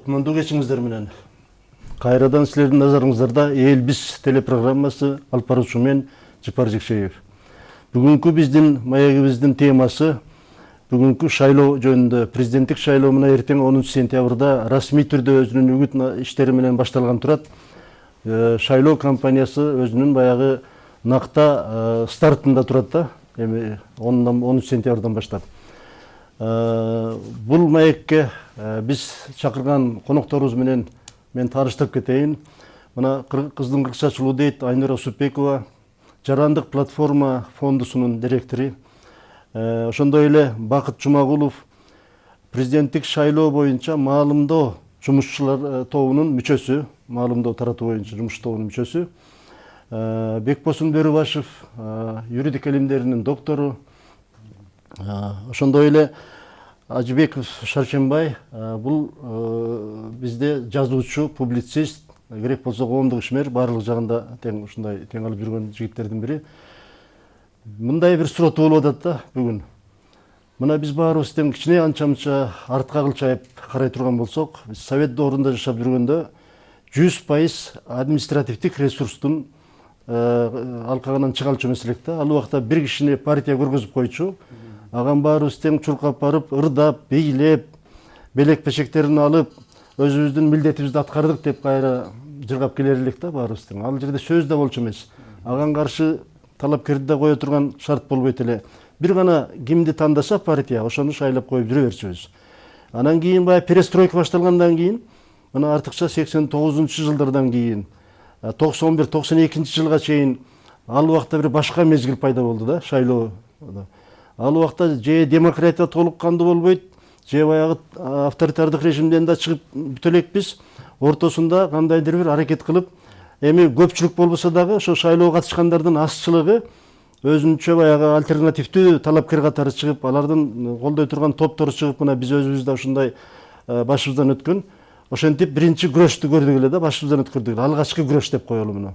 Кутмандуу кечиңиздер менен. Кайрадан силердин назарыңыздарда Эл биз телепрограммасы алып баруучу мен Жапар Жекшеев. Бүгүнкү биздин маегибиздин темасы бүгүнкү шайлоо жөнүндө. Президенттик шайлоо мына эртең 10 сентябрда расмий түрдө өзүнүн үгүт иштери менен башталган турат. Шайлоо кампаниясы өзүнүн баягы накта стартында турат да. Эми 10 сентябрдан баштап. Бул маекке биз чакырган конокторубуз менен мен тааныштырып кетейин. Мына кыздын кыркчачылуу дейт Айнура Супекова, Жарандык платформа фондусунун директору. Ошондой эле Бакыт Жумагулов, президенттик шайлоо боюнча маалымдоо жумушчулар тобунун мүчөсү, маалымдоо таратуу боюнча жумуш тобунун мүчөсү. Бекбосун Бөрүбашев, юридика илимдеринин доктору. Ошондой эле Ажыбеков Шарченбай, бул бизде жазуучу, публицист, керек болсо коомдук ишмер, барлык жагында тең ушундай тең алып жүргөн жигиттердин бири. Мындай бир суроо болуп атат да бүгүн. Мына биз баарыбыз тең кичине анча-мынча артка кылчайып карай турган болсок, биз Совет доорунда жашап жүргөндө 100% административдик ресурстун алкагынан чыгалчу эмес элек да. Ал убакта бир кишини партия көргөзүп койчу. Аган баарыбыз тең чуркап барып, ырдап, бийлеп, белек пешектерин алып, өзүбүздүн милдетибизди аткардык деп кайра жыргап келер элек да баарыбыз тең. Ал жерде сөз да болчу эмес. Аган каршы талапкерди да кое турган шарт болбойт эле. Бир гана кимди тандаса партия, ошону шайлап коюп жүрө берчүбүз. Анан кийин баягы перестройка башталгандан кийин, мына артыкча 89-жылдардан кийин 91-92 жылга чейин ал убакта бир башка мезгил пайда болду да шайлоо. Ал убакта же демократия толук кандуу болбойт, же баягы авторитардык режимден да чыгып бүтө элекпиз. Ортосунда кандайдыр бир аракет кылып, эми көпчүлүк болбосо дагы ошо шайлоого катышкандардын азчылыгы өзүнчө баягы альтернативдүү талапкер катары чыгып, алардын колдой турган топтору чыгып, мына биз өзүбүз да ушундай башыбыздан өткөн. Ошентип биринчи күрөштү көрдүк эле да, башыбыздан өткөрдүк. Алгачкы күрөш деп коелу муну.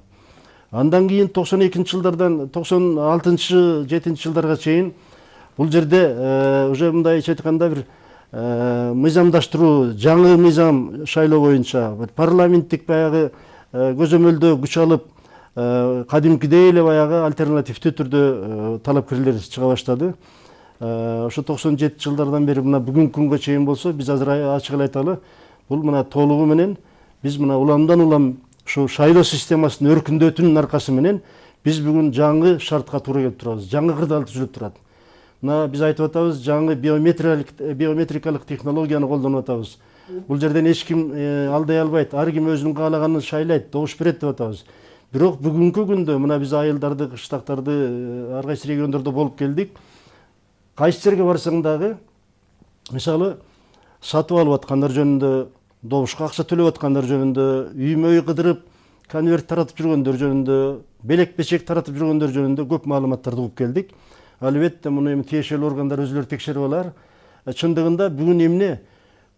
Андан кийин 92-жылдардан 96-7 жылдарга чейин бул жерде уже мындай айтканда бир мыйзамдаштыруу, жаңы мыйзам шайлоо боюнча парламенттик баягы көзөмөлдөө күч алып, кадимкидей эле баягы альтернативдүү түрдө талапкерлер чыга баштады. Ошо 97 жылдардан бери мына бүгүнкү күнгө чейин болсо, биз азыр ачык эле айталы, бул мына толугу менен биз мына уламдан улам ушу шайлоо системасынын өркүндөтүүнүн аркасы менен биз бүгүн жаңы шартка туура келип турабыз. Жаңы кырдаалда жүрүп турат. Мына биз айтып атабыз, жаңы биометрикалык технологияны колдонуп атабыз. Бул жерден эч ким алдай албайт, ар ким өзүнүн каалаганын шайлайт, добуш берет деп атабыз. Бирок бүгүнкү күндө мына биз айылдарды, кыштактарды, ар кайсы региондордо болуп келдик. Кайсы жерге барсаң дагы, мисалы, сатып алып аткандар жөнүндө, добушка акча төлөп аткандар жөнүндө, үймө-үй кыдырып, конверт таратып жүргөндөр жөнүндө, белек печек таратып жүргөндөр жөнүндө көп маалыматтарды угуп келдик. Албетте муну эми тиешелүү органдар өзүлөрү текшерип алар. Чындыгында бүгүн эмне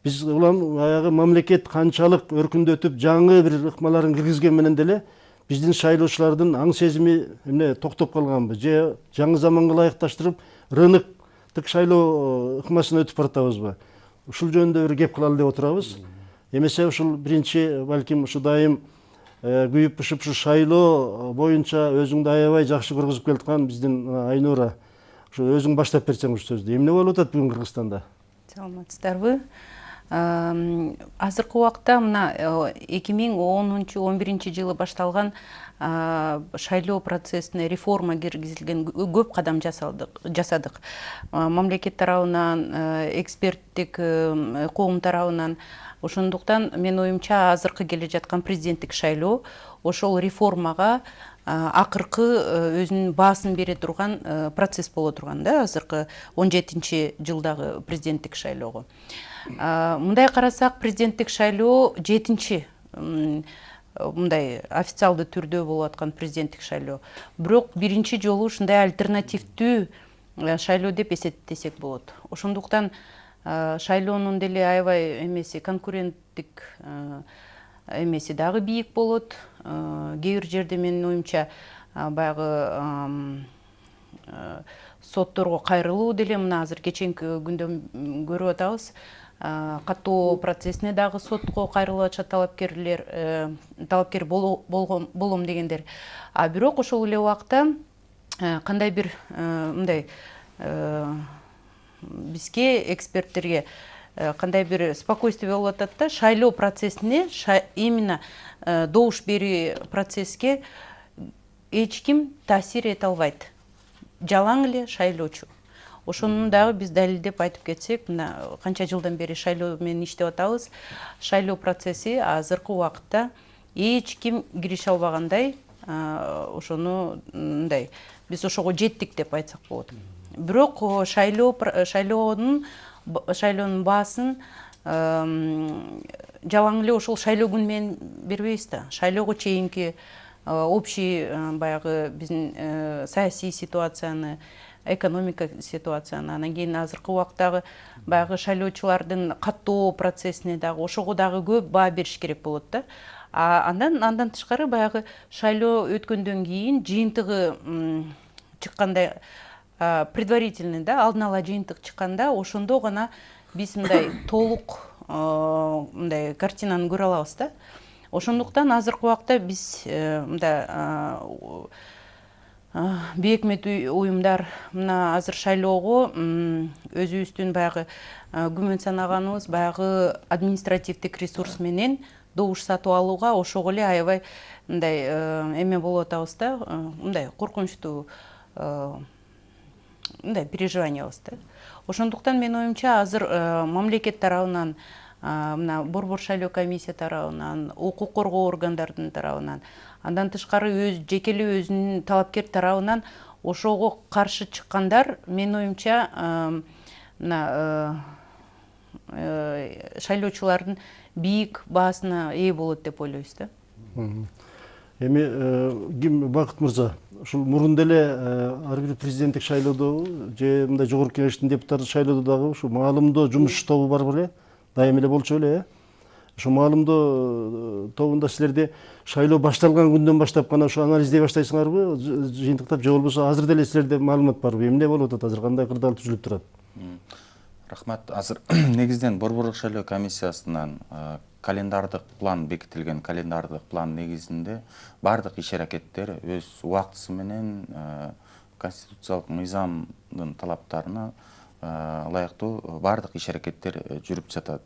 биз улам баягы мамлекет канчалык өркүндөтүп, жаңы бир ыкмаларын киргизген менен деле биздин шайлоочулардын аң сезими эмне токтоп калганбы, же жаңы заманга ылайыкташтырып рыноктук шайлоо ыкмасына өтүп баратабызбы? Ушул жөнүндө бир кеп кылалы деп отурабыз. Эмесе ушул биринчи балким ушу дайым күйүп бышып ушу шайлоо боюнча өзүңдү аябай жакшы көргөзүп келаткан биздин Айнура, ушу өзүң баштап берсең ушу сөздү. Эмне болуп атат бүгүн Кыргызстанда? Саламатсыздарбы? Азыркы убакта мына 2010-11 жылы башталган шайлоо процессине реформа киргизилген көп кадам жасадык. Мамлекет тарабынан, эксперттик коом тарабынан. Ошондуктан мен оюмча азыркы келе жаткан президенттик шайлоо ошол реформага акыркы өзүнүн баасын бере турган процесс боло турган да, азыркы 17-жылдагы президенттик шайлоого. Мындай карасак, президенттик шайлоо 7-чи мындай официалдуу түрдө болуп аткан президенттик шайлоо. Бирок биринчи жолу ушундай альтернативдүү шайлоо деп эсептесек болот. Ошондуктан шайлоонун деле аябай эмеси конкуренттик эмеси дагы бийик болот. Кээ бир жерде менин оюмча баягы сотторго кайрылуу деле мына азыр кечээки күндө көрүп атабыз. каттоо процессине дагы сотко кайрылып атышат талапкер болом дегендер. А бирок ошол эле убакта кандай бир мындай бизге эксперттерге кандай бир спокойствие болуп атат да, шайлоо процессине, именно добуш берүү процесске эч ким таасир эте албайт. Жалаң эле шайлоочу. Ошону дагы биз далилдеп айтып кетсек, мына канча жылдан бери шайлоо менен иштеп атабыз. Шайлоо процесси азыркы убакытта эч ким кирише албагандай, ошону мындай биз ошого жеттик деп айтсак болот. Бирок шайлоонун баасын жалаң эле ошол шайлоо күнү менен бербейбиз да. Шайлоого чейинки общий баягы биздин саясий ситуацияны, экономика ситуацияны, анан кийин азыркы убактагы баягы шайлоочулардын каттоо процессине дагы ошого дагы көп баа бериш керек болот да. Андан тышкары баягы шайлоо өткөндөн кийин жыйынтыгы чыкканда, предварительный да, алдын ала жыйынтык чыкканда, ошондо гана биз мындай толук мындай картинаны көрө алабыз да. Ошондуктан азыркы убакта биз мындай бейөкмөт уюмдар мына азыр шайлоого өзүбүздүн баягы күмөн санаганыбыз баягы административдик ресурс менен добуш сатып алууга ошого эле аябай мындай эме болуп атабыз да, мындай коркунучтуу мындай переживаниябыз да. Ошондуктан менин оюмча азыр мамлекет тарабынан, мына Борбор шайлоо комиссия тарабынан, укук коргоо органдардын тарабынан, андан тышкары жеке эле өзүнүн талапкер тарабынан ошого каршы чыккандар менин оюмча мына шайлоочулардын бийик баасына ээ болот деп ойлойбуз да. Эми ким Бакыт мырза, ушул мурун деле ар бир президенттик шайлоодо же мындай жогорку кеңештин депутаттык шайлоодо дагы ушу маалымдоо жумуш тобу бар беле, дайыма эле болчу беле. Ошо маалымдоо тобунда силерде шайлоо башталган күндөн баштап гана ошо анализдей баштайсыңарбы, жыйынтыктап же болбосо азыр деле силерде маалымат барбы, эмне болуп атат азыр, кандай кырдаал түзүлүп турат? Рахмат. Азыр негизден Борборлук шайлоо комиссиясынан календардык план бекитилген, календардык план негизинде бардык иш-аракеттер өз убактысы менен конституциялык мыйзамдын талаптарына ылайыктуу бардык иш-аракеттер жүрүп жатат.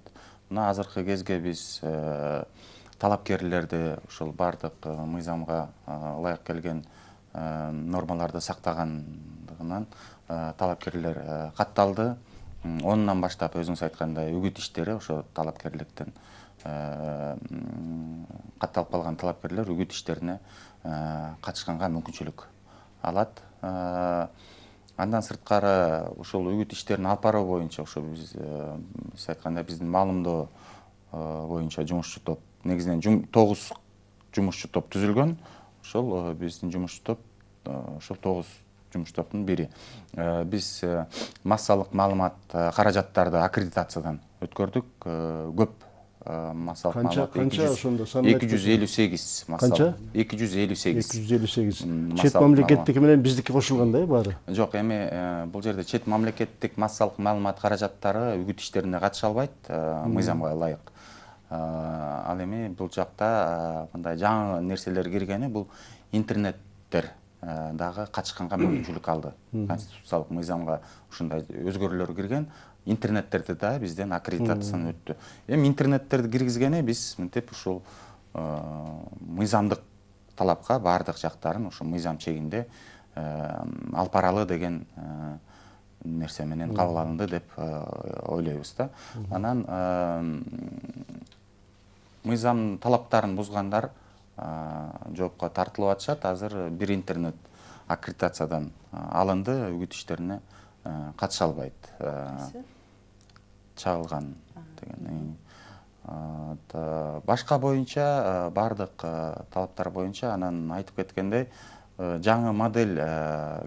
Мына азыркы кезге биз талапкерлерди ушул бардык мыйзамга ылайык келген нормаларды сактагандыгынан талапкерлер катталды. Онунан баштап өзүңүз айткандай үгүт иштери ошо талапкерликтен катталып калган талапкерлер үгүт иштерине катышканга мүмкүнчүлүк алат. Андан сырткары ушул үгүт иштерин алып баруу боюнча ошо биз айткандай биздин маалымдоо боюнча жумушчу топ, негизинен 9 жумушчу топ түзүлгөн. Ошол биздин жумушчу топ ошол 9 жумуш топтун бири. Биз массалык маалымат каражаттарды аккредитациядан өткөрдүк. Көп массалык маалымат 258 массалык. 258. Чет мамлекеттики менен биздики кошулган да баары? Жок, эми бул жерде чет мамлекеттик массалык маалымат каражаттары үгүт иштерине катыша албайт, мыйзамга ылайык. Ал эми бул жакта мындай жаңы нерселер киргени, бул интернеттер дагы катышканга мүмкүнчүлүк алды. Конституциялык мыйзамга ушундай өзгөрүүлөр кирген. Интернеттерди да бизден аккредитациядан өттү. Эми интернеттерди киргизгени биз мынтип ушул мыйзамдык талапка бардык жактарын ошо мыйзам чегинде алып баралы деген нерсе менен кабыл алынды деп ойлойбуз да. Анан мыйзам талаптарын бузгандар жоопко тартылып атышат. Азыр бир интернет аккредитациядан алынды, үгүт иштерине катыша албайт. Чагылган деген. Башка боюнча бардык талаптар боюнча анан айтып кеткендей жаңы модель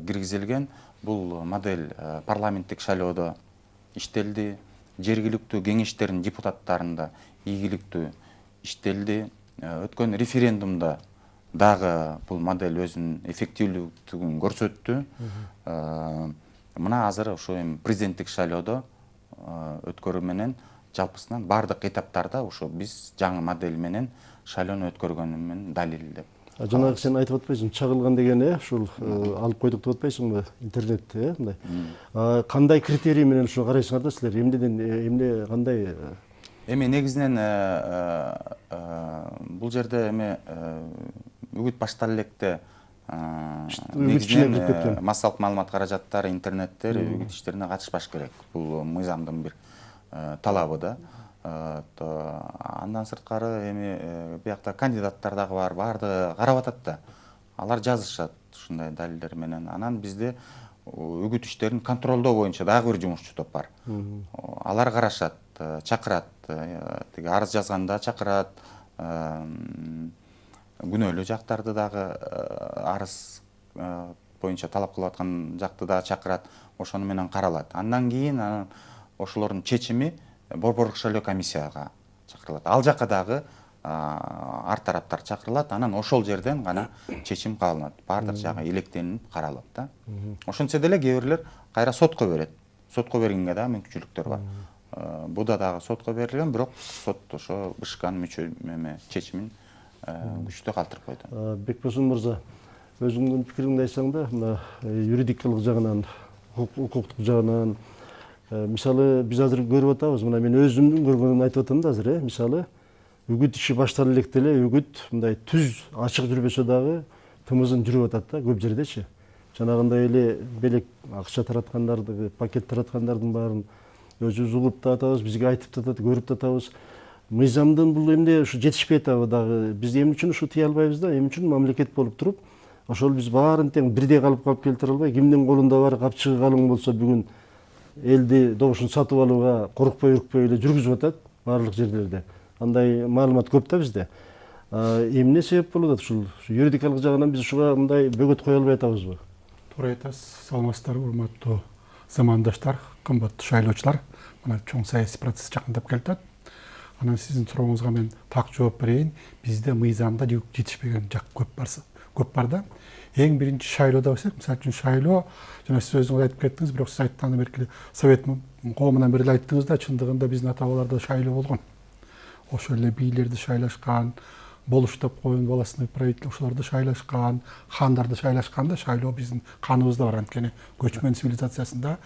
киргизилген. Бул модель парламенттик шайлоодо иштелди, жергиликтүү кеңештердин депутаттарында ийгиликтүү иштелди. Өткөн референдумда дагы бул модель өзүнүн эффективдүүлүгүн көрсөттү. Мына азыр ошо эми президенттик шайлоодо өткөрүү менен жалпысынан бардык этаптарда ушу биз жаңы модель менен шайлоону өткөргөнүмүн далили деп. Жанагы сен айтып атпайсың, чагылган деген ушул алып койдук деп атпайсыңбы интернетте, мындай. Кандай критерий менен ушуну карайсыңар да силер? Эмне кандай? Эми негизинен бул жерде эми үгүт баштала электе негизинен массалык маалымат каражаттары, интернеттер үгүт иштерине катышпаш керек. Бул мыйзамдын бир талабы да. Андан сырткары эми биякта кандидаттар дагы бар, баардыгы карап атат да. Алар жазышат ушундай далилдер менен. Анан бизде үгүт иштерин контролдоо боюнча дагы бир жумушчу топ бар. Алар карашат, чакырат, тиги арыз жазганда чакырат, күнөөлүү жактарды дагы арыз боюнча талап кылып аткан жакты дагы чакырат, ошону менен каралат. Андан кийин ошолордун чечими борборлук шайлоо комиссияга чакырылат. Ал жакка дагы ар тараптар чакырылат, анан ошол жерден гана чечим кабыл алынат. Баардык жагы илектенип каралат да. Ошентсе деле кээ бирлер кайра сотко берет. Сотко бергенге дагы мүмкүнчүлүктөр бар. Буда дагы сотко берилген, бирок сот ошо БШКнын чечимин күчтүү калтырып койду. Бекбосын мырза, өзүңдүн пикириңди айтсаң да, мына юридикалык жагынан, укуктук жагынан, мисалы биз азыр көрүп атабыз, мына мен өзүмдүн көргөнүмдү айтып атам да азыр, мисалы үгүт иши баштала электе эле үгүт мындай түз ачык жүрбөсө дагы тымызын жүрүп атат да көп жердечи. Жанагындай эле белек акча тараткандарды, пакет тараткандардын баарын өзүбүз угуп да атабыз, бизге айтып да атат, көрүп да атабыз. Мыйзамдын бул эмне ушу жетишпей атабы дагы, биз эмне үчүн ушу тие албайбыз да, эмне үчүн мамлекет болуп туруп, ошол биз баарын тең бирдей калыпка алып келтире албай, кимдин колунда бар капчыгы калың болсо бүгүн элди добушун сатып алууга коркпой үркпөй эле жүргүзүп атат баардык жерлерде. Андай маалымат көп да бизде. Эмне себеп болуп атат ушул юридикалык жагынан биз ушуга мындай бөгөт кое албай атабызбы? Туура айтасыз, саламатсыздарбы, урматтуу замандаштар, кымбаттуу шайлоочулар. Мына чоң саясий процесс жакындап келатат. Анан сиздин сурооңузга мен так жооп берейин. Бизде мыйзамда жетишпеген жак көп бар да. Эң биринчи шайлоодо болсок, мисалы үчүн шайлоо, жана сиз өзүңүз айтып кеттиңиз, бирок сиз айтканда беркеле Совет коомунан бери айттыңыз да, чындыгында биздин ата-бабаларда шайлоо болгон. Ошол эле бийлерди шайлашкан, болуш деп коюн волостной правитель ошолорду шайлашкан, хандарды шайлашкан да, шайлоо биздин каныбызда бар. Анткени көчмөн цивилизациясында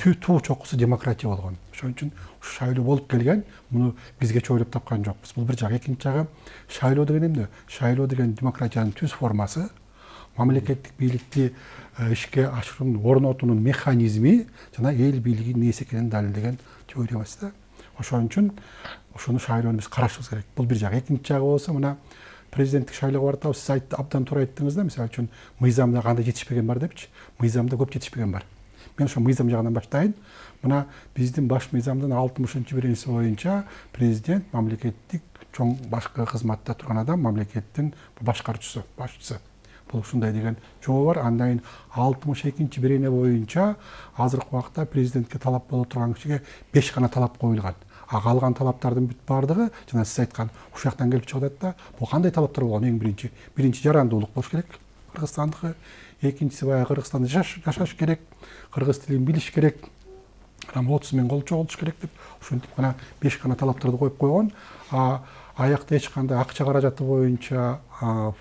туу чокусу демократия болгон. Ошон үчүн шайлоо болуп келген, муну бизге ойлоп тапкан жокпуз. Бул бир жак. Экинчи жагы, шайлоо деген эмне? Шайлоо деген демократиянын түз формасы, мамлекеттик бийликти ишке ашыруунун орнотуунун механизми жана эл бийлигинин нээси экенин далилдеген теория эмес да. Ошон үчүн ошону шайлоону биз карашыбыз керек. Бул бир жак. Экинчи жагы болсо, мына президенттик шайлоого баратабыз. Сиз абдан туура айттыңыз да, мисалы үчүн мыйзамда кандай жетишпеген бар депчи. Мыйзамда көп жетишпеген бар. Мен ошо мыйзам жагынан баштайын. Мына биздин баш мыйзамдын 60-биринчиси боюнча президент мамлекеттик чоң башкы кызматта турган адам, мамлекеттин башкаруучусу, башчысы. Бул ушундай деген жобо бар. Андан кийин 62-бирине боюнча азыркы убакта президентке талап боло турган кишиге 5 гана талап коюлган. Калган талаптардын бүт бардыгы жана сиз айткан ушул жактан келип чыгып атат да. Бул кандай талаптар болгон? Эң биринчи жарандуулук болуш керек. Кыргызстандыкы, экинчиси баягы Кыргызстанда жашаш керек, кыргыз тилин билиш керек, анан 30 миң кол чогултуш керек деп ушинтип гана 5 гана талаптарды коюп койгон. Аякта эч кандай акча каражаты боюнча,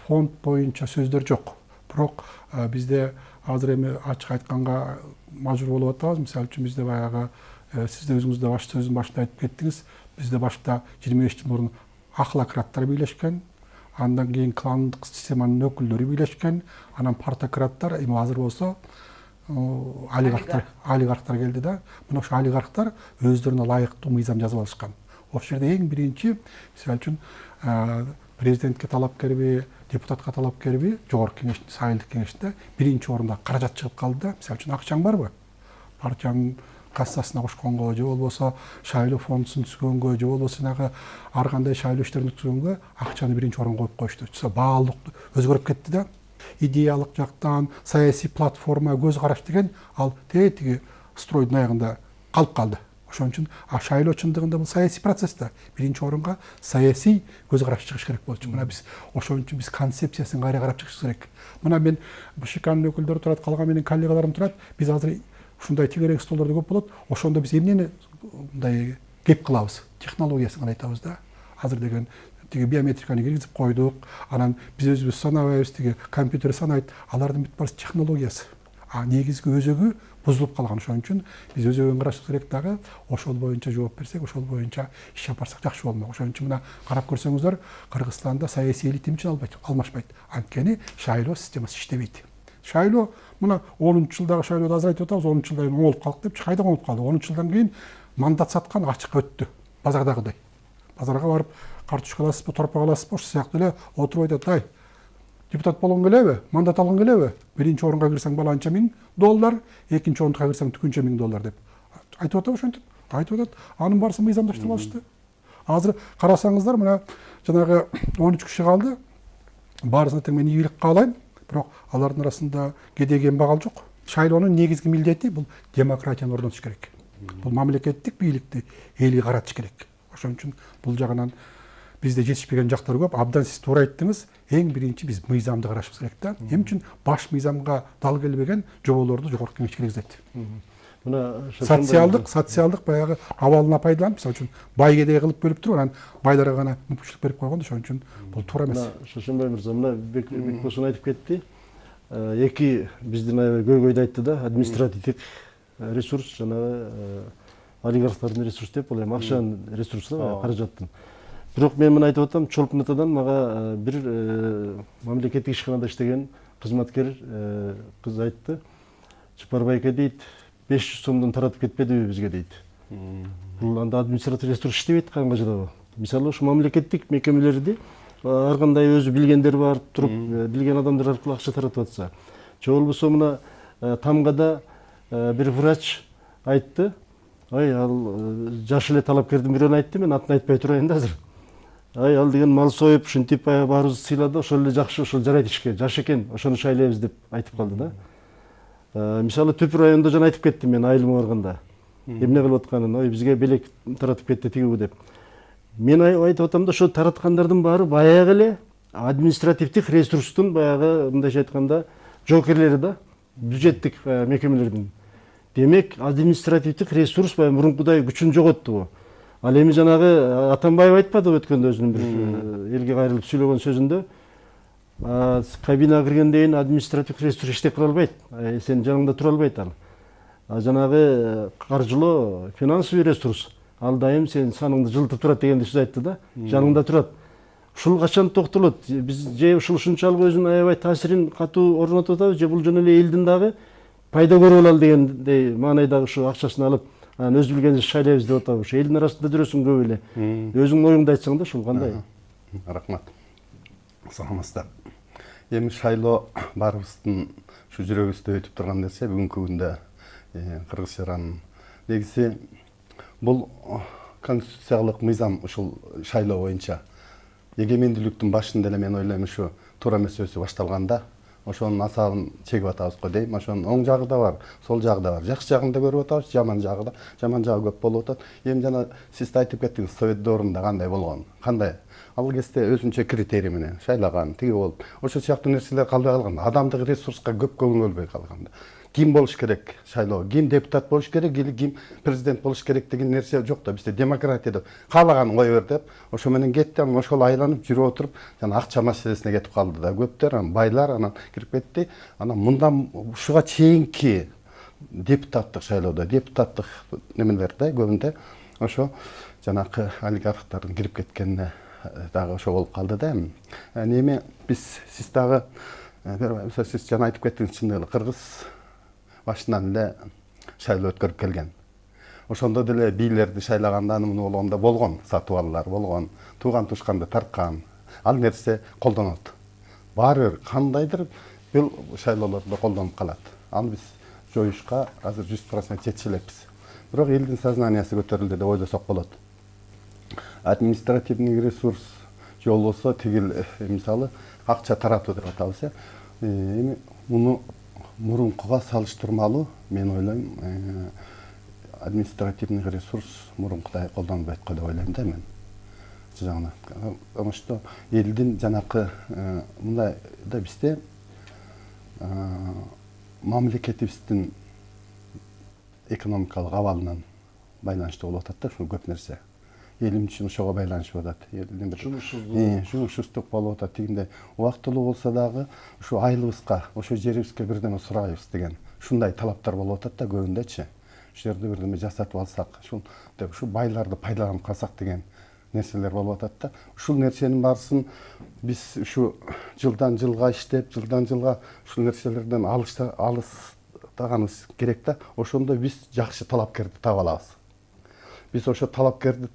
фонд боюнча сөздөр жок. Бирок бизде азыр эми ачык айтканга мажбур болуп атабыз. Мисалы үчүн бизде баягы сиз да өзүңүз да сөзүн башында айтып кеттиңиз. Бизде башта 25 жыл мурун ахлакраттар бийлешкен, андан кийин кландык системанын өкүлдөрү бийлешкен, анан партократтар, эми азыр болсо олигархтар келди да. Мына ошо олигархтар өздөрүнө ылайыктуу мыйзам жазып алышкан. Ошол жерде эң биринчи, мисалы үчүн президентке талапкерби, депутатка талапкерби, жогорку кеңештин, сайылдык кеңештинде биринчи орунда каражат чыгып калды да. Мисалы үчүн акчаң барбы? Партиянын кассасына кошконго, же болбосо шайлоо фондусун түзгөнгө, же болбосо ар кандай шайлоо иштерин түзгөнгө акчаны биринчи орунга коюп коюшту. Баалдык өзгөрүп кетти да. Идеялык жактан саясий платформа, көз караш деген ал тиги стройдун аягында калып калды. Ошон үчүн шайлоо чындыгында бул саясий процесс да. Биринчи орунга саясий көз караш чыгыш керек болчу. Мына биз ошон үчүн биз концепциясын кайра карап чыгыш керек. Мына мен БШКнын өкүлдөрү турат, калган менин коллегаларым турат. Биз азыр ушундай тегерек столдорду көп болот. Ошондо биз эмнени мындай кеп кылабыз, технологиясын гана айтабыз да. Азыр деген тиги биометриканы киргизип койдук, анан биз өзүбүз санабайбыз, тиги компьютер санайт, алардын бүт барысы технологиясы. А негизги өзөгү бузулуп калган. Ошон үчүн биз өзөгүн карашыбыз керек дагы, ошол боюнча жооп берсек, ошол боюнча иш алып барсак жакшы болмок. Ошон үчүн мына карап көрсөңүздөр, Кыргызстанда саясий элитим үчүн алмашпайт. Анткени шайлоо системасы иштебейт. Шайлоо мына 10-жылдагы шайлоодо азыр айтып атабыз, 10-жылдан кийин оңолуп калдык деп, кайда оңолуп калды? 10-жылдан кийин мандат саткан ачык өттү. Базардагыдай. Базарга барып карточка аласызбы, торпак аласызбы, ошол сыяктуу эле отуруп айтат, ай, депутат болгуң келеби? Мандат алгың келеби? Биринчи орунга кирсең баланча $1000, экинчи орунга кирсең түкүнчө $1000 деп. Айтып атабы ошентип? Айтып атат. Анын баарысы мыйзамдаштырып алышты. Азыр карасаңыздар, мына жанагы 13 киши калды. Баарысына тең мен ийгилик каалайм, бирок алардын арасында кедейген багал жок. Шайлоонун негизги милдети бул демократияны орнотуш керек. Бул мамлекеттик бийликти элге каратыш керек. Ошон үчүн бул жагынан бизде жетишпеген жактар көп. Абдан сиз туура айттыңыз. Эң биринчи биз мыйзамды карашыбыз керек да. Эмне үчүн баш мыйзамга дал келбеген жоболорду жогорку кеңеш киргизет. Мына социалдык баягы абалына пайдаланып, мисалы үчүн бай кедей кылып бөлүп туруп, анан байларга гана мүмкүнчүлүк берип койгон. Ошон үчүн бул туура эмес. Шаршембай мырза, мына Бекбосун айтып кетти. Эки биздин аябай көйгөйдү айтты да, административдик ресурс жана олигархтардын ресурс деп, бул эми акчанын ресурсу, каражаттын. Бирок мен мына айтып атам, Чолпон атадан мага бир мамлекеттик ишканада иштеген кызматкер кыз айтты. Чапарбайке дейт, 500 сомдон таратып кетпедиби бизге дейт. Бул анда административдик ресурс иштебейт канга жадабы. Мисалы ушу мамлекеттик мекемелерди ар кандай өзү билгендер бар туруп, билген адамдар аркылуу акча таратып атса. Же болбосо мына Тамгада бир врач айтты. Ай, ал жаш эле талапкердин бирөөнү айтты, мен атын айтпай турайын да азыр. Ай, ал деген мал союп, ушинтип баарыбызды сыйлады, ошол эле жакшы, ошол жарайт ишке, жаш экен, ошону шайлайбыз деп айтып калды да. Мисалы Түп районунда жана айтып кеттим мен айылыма барганда. Эмне кылып атканын, ой, бизге белек таратып кетти тигиби деп. Мен айтып атам да, ошо тараткандардын баары баягы эле административдик ресурстун баягы мындайча айтканда жоокерлери да, бюджеттик мекемелердин. Демек, административдик ресурс баягы мурункудай күчүн жоготту. Ал эми жанагы Атамбаев айтпады өткөндө өзүнүн бир элге кайрылып сүйлөгөн сөзүндө, кабинага киргенден кийин административдик ресурс иштеп кала албайт, сен жаныңда тура албайт ал. Жанагы каржылоо, финансовый ресурс ал дайым сен саныңды жылытып турат дегенди сөз айтты да, жаныңда турат. Ушул качан токтолот? Биз же ушул ушунчалык өзүнүн аябай таасирин катуу орнотуп атабыз, же бул жөн эле элдин дагы пайда көрүп алалы дегендей маанайдагы ушу акчасын алып, анан өз билгенибизди шайлайбыз деп атабыз. Ушу элдин арасында жүрөсүң көп эле. Өзүңдүн оюңду айтсаң да, ушул кандай? Рахмат. Саламатсыздар. Эми шайлоо баарыбыздын ушу жүрөгүбүздө өтүп турган нерсе, бүгүнкү күндө Кыргыз жаранын негизи бул конституциялык мыйзам ушул шайлоо боюнча эгемендүүлүктүн башында эле мен ойлойм ушу туура эмес сөзү башталганда, ошонун асабын чегип атабыз го дейм. Ошонун оң жагы да бар, сол жагы да бар. Жакшы жагын да көрүп атабыз, жаман жагы көп болуп атат. Эми жана сиз да айтып кеттиңиз, Совет доорунда кандай болгон? Кандай? Ал кезде өзүнчө критерий менен шайлаган, тиги болуп, ошол сыяктуу нерселер калбай калган. Адамдык ресурска көп көңүл бөлбөй калган. Ким болуш керек шайлоо, ким депутат болуш керек или ким президент болуш керек деген нерсе жок да. Бизде демократия деп каалаганын кое бер деп, ошо менен кетти, анан ошол айланып жүрүп отуруп, жана акча маселесине кетип калды да. Көптөр, анан байлар анан кирип кетти. Анан мындан ушуга чейинки депутаттык шайлоодо, депутаттык немелерде көбүндө ошо жанакы олигархтардын кирип кеткенине дагы ошо болуп калды да. Эми сиз дагы сиз жана айтып кеттиңиз, чын эле Кыргыз башынан эле шайлоо өткөрүп келген. Ошондо деле бийлерди шайлаганда муну болгондо болгон, сатып алуулар болгон, тууган тушканды тарткан. Ал нерсе колдонот. Баары бир кандайдыр бул шайлоолордо колдонуп калат. Аны биз жоюшка азыр 100% жетише элекпиз. Бирок элдин сознаниясы көтөрүлдү деп ойлосок болот. Административный ресурс же болбосо тигил мисалы акча таратуу деп атабыз. Эми муну мурункуга салыштырмалуу мен ойлойм, административный ресурс мурункудай колдонбойт го деп ойлойм да мен. Жана потому что элдин жанакы мындай да бизде мамлекетибиздин экономикалык абалынан байланыштуу болуп атат да, ушул көп нерсе. Элим үчүн ошого байланышып атат. Элдин бир жумушсуздук болуп атат дегенде, убактылуу болсо дагы ушу айылыбызга, ошо жерибизге бирдеме сурайбыз деген ушундай талаптар болуп атат да көбүндөчү. Ушул жерде бирдеме жасатып алсак, ушу байларды пайдаланып калсак деген нерселер болуп атат да. Ушул нерсенин баарысын биз ушу жылдан жылга иштеп, жылдан жылга ушул нерселерден алыстаганыбыз керек да. Ошондо биз жакшы талапкерди таба алабыз. Биз ошо талапкерди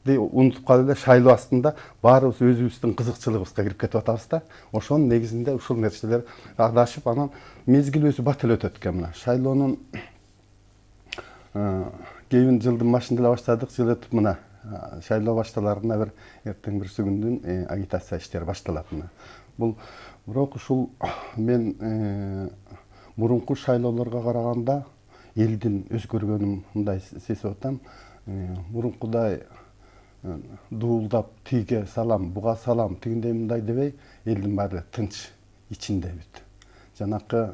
унутуп калып эле шайлоо астында баарыбыз өзүбүздүн кызыкчылыгыбызга кирип кетип атабыз да. Ошонун негизинде ушул нерселер адашып, анан мезгил өзү бат эле өтөт экен. Мына шайлоонун кийин жылдын башында эле баштадык, жыл өтүп мына шайлоо башталарына бир эртең бирси күндүн агитация иштери башталат. Бул бирок ушул мен мурунку шайлоолорго караганда элдин өзгөргөнүн мындай сезип атам. Мурункудай дуулдап тиге салам, буга салам, тигиндей мындай дебей, элдин баары тынч ичинде бүт. Жанакы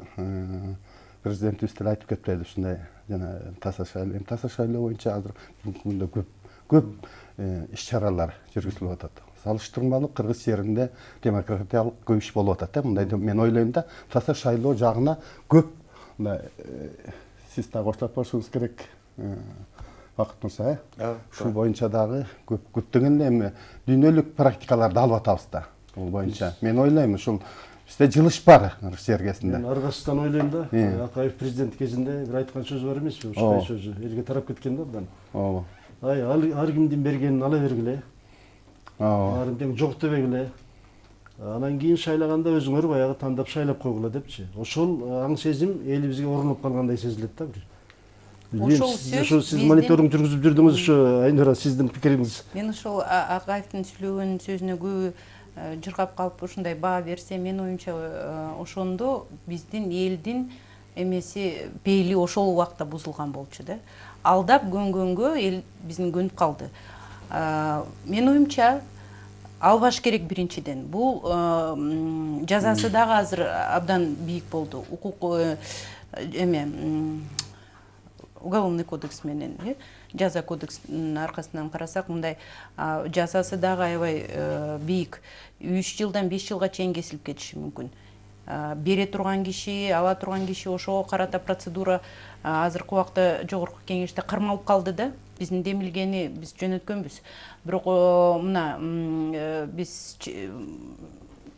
президентибиз деле айтып кетпеди ушундай жана таса шайлоо боюнча азыр бүгүнкү күндө көп иш-чаралар жүргүзүлүп атат. Салыштырмалуу Кыргыз жеринде демократиялык көп иш болуп атат. Мындай мен ойлойм да, таса шайлоо жагына көп сиз дагы коштолуп барышыңыз керек. Бакыт Мырза, ушул боюнча дагы көптөгөн эми дүйнөлүк практикаларды алып атабыз да. Бул боюнча мен ойлойм, ушул бизде жылыш бар Кыргыз жергесинде. Мен аргасынан ойлойм да, Акаев президент кезинде бир айткан сөзү бар эмеспи? Ушундай сөзү элге тарап кеткен да абдан. Ооба. Ар кимдин бергенин ала бергиле. Арын тең жок дебегиле. Анан кийин шайлаганда өзүңөр баягы тандап шайлап койгула депчи. Ошол аң сезим элибизге орноп калгандай сезилет да бир. Ошол сиз мониторинг жүргүзүп жүрдүңүз, ушу Айнура, сиздин пикириңиз. Мен ошол Акаевдин сүйлөгөн сөзүнө көбү жыргап калып ушундай баа берсе, мен оюмча ошондо биздин элдин эмеси пейили ошол убакта бузулган болчу да. Алдап көнгөнгө эл биздин көнүп калды. Мен оюмча албаш керек биринчиден. Бул жазасы дагы азыр абдан бийик болду. Укук Уголовный кодекс менен, жаза кодексинин аркасынан карасак, мындай жазасы дагы аябай бийик. 3 жылдан 5 жылга чейин кесилип кетиши мүмкүн. Бере турган киши, ала турган киши ошого карата процедура азыркы убакта жогорку кеңеште кармалып калды да. Биздин демилгени биз жөнөткөнбүз. Бирок мына биз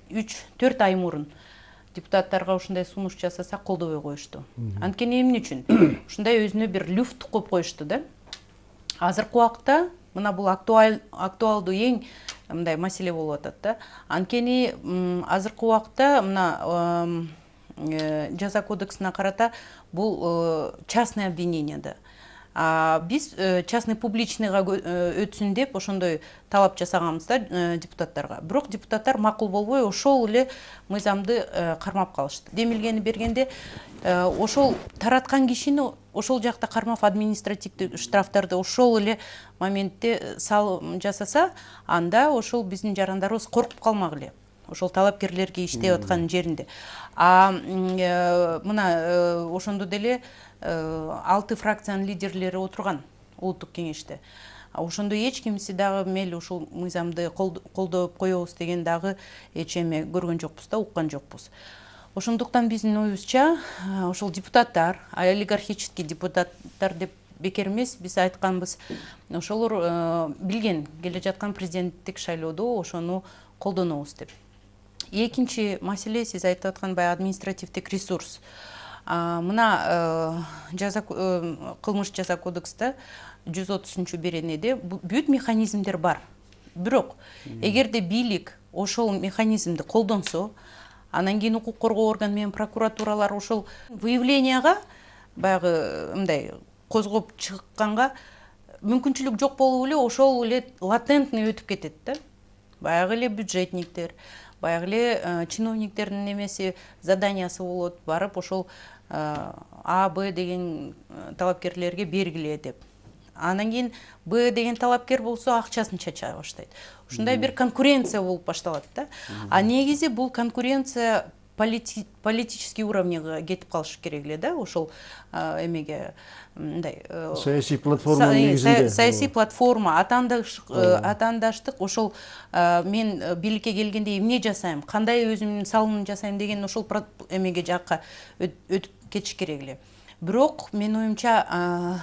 3-4 ай мурун депутаттарга ушундай сунуш жасасак колдобой коюшту. Анткени эмне үчүн? Ушундай өзүнө бир люфт коюп коюшту да. Азыркы убакта мына бул актуалдуу эң мындай маселе болуп атат да. Анткени азыркы убакта мына жаза кодексине карата бул частный обвинение да. Биз частный публичныйга өтсүн деп ошондой талап жасаганбыз да депутаттарга. Бирок депутаттар макул болбой ошол эле мыйзамды кармап калышты. Демилгени бергенде ошол тараткан кишини ошол жакта кармап административдик штрафтарды ошол эле моментте салым жасаса, анда ошол биздин жарандарыбыз коркуп калмак эле. Ошол талапкерлерге иштеп аткан жеринде. Мына ошондо деле 6 фракциянын лидерлери отурган улуттук кеңеште. Ошондо эч кимси дагы мейли ушул мыйзамды колдоп коебуз деген дагы эч эме көргөн жокпуз да, уккан жокпуз. Ошондуктан биздин оюбузча ошол депутаттар, олигархический депутаттар деп бекер эмес биз айтканбыз. Ошолор билген келе жаткан президенттик шайлоодо ошону колдонобуз деп. Экинчи маселе сиз айтып аткан баягы административдик ресурс. Мына кылмыш жаза кодексте 130-беренеде бүт механизмдер бар. Бирок эгерде бийлик ошол механизмди колдонсо, анан кийин укук коргоо орган менен прокуратуралар ошол выявленияга баягы мындай козгоп чыкканга мүмкүнчүлүк жок болуп эле ошол эле латентный өтүп кетет да. Баягы эле бюджетниктер, баягы эле чиновниктердин немеси заданиясы болот, барып ошол А, Б деген талапкерлерге бергиле деп. Анан кийин Б деген талапкер болсо акчасын чача баштайт. Ушундай бир конкуренция болуп башталат да. Негизи бул конкуренция политический уровняга кетип калыш керек эле да, ошол эмеге мындай саясий платформа негизинде. Саясий платформа, атаандаштык ошол мен бийликке келгенде эмне жасайм, кандай өзүмдүн салымымды жасайм деген ошол эмеге жакка өтүп кетиш керек эле. Бирок менин оюмча